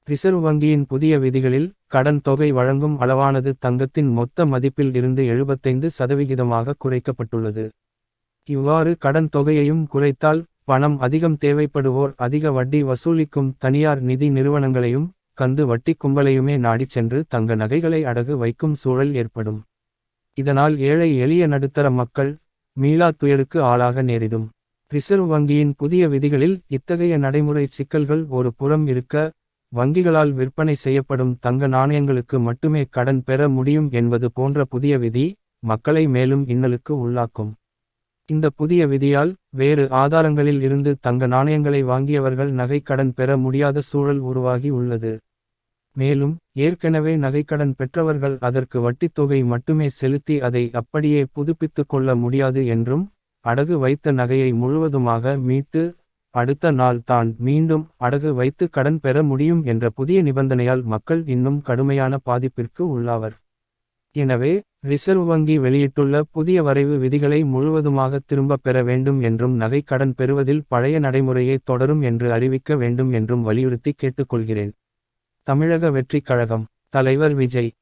Reserve வங்கியின் புதிய விதிகளில் கடன் தொகை வழங்கும் அளவானது தங்கத்தின் மொத்த மதிப்பில் இருந்து 75% குறைக்கப்பட்டுள்ளது. இவ்வாறு கடன் தொகையையும் குறைத்தால் பணம் அதிகம் தேவைப்படுவோர் அதிக வட்டி வசூலிக்கும் தனியார் நிதி நிறுவனங்களையும் கந்து வட்டி கும்பலையுமே நாடிச் சென்று தங்க நகைகளை அடகு வைக்கும் சூழல் ஏற்படும். இதனால் ஏழை எளிய நடுத்தர மக்கள் மீளா துயருக்கு ஆளாக நேரிடும். ரிசர்வ் வங்கியின் புதிய விதிகளில் இத்தகைய நடைமுறை சிக்கல்கள் ஒரு புறம் இருக்க, வங்கிகளால் விற்பனை செய்யப்படும் தங்க நாணயங்களுக்கு மட்டுமே கடன் பெற முடியும் என்பது போன்ற புதிய விதி மக்களை மேலும் இன்னலுக்கு உள்ளாக்கும். இந்த புதிய விதியால் வேறு ஆதாரங்களில் இருந்து தங்க நாணயங்களை வாங்கியவர்கள் நகை கடன் பெற முடியாத சூழல் உருவாகி உள்ளது. மேலும் ஏற்கனவே நகைக்கடன் பெற்றவர்கள் அதற்கு வட்டித்தொகை மட்டுமே செலுத்தி அதை அப்படியே புதுப்பித்து கொள்ள முடியாது என்றும், அடகு வைத்த நகையை முழுவதுமாக மீட்டு அடுத்த நாள் தான் மீண்டும் அடகு வைத்து கடன் பெற முடியும் என்ற புதிய நிபந்தனையால் மக்கள் இன்னும் கடுமையான பாதிப்பிற்கு உள்ளாவர். எனவே ரிசர்வ் வங்கி வெளியிட்டுள்ள புதிய வரைவு விதிகளை முழுவதுமாக திரும்பப் பெற வேண்டும் என்றும் நகை கடன் பெறுவதில் பழைய நடைமுறையே தொடரும் என்று அறிவிக்க வேண்டும் என்றும் வலியுறுத்தி கேட்டுக்கொள்கிறேன். தமிழக வெற்றிக் கழகம் தலைவர் விஜய்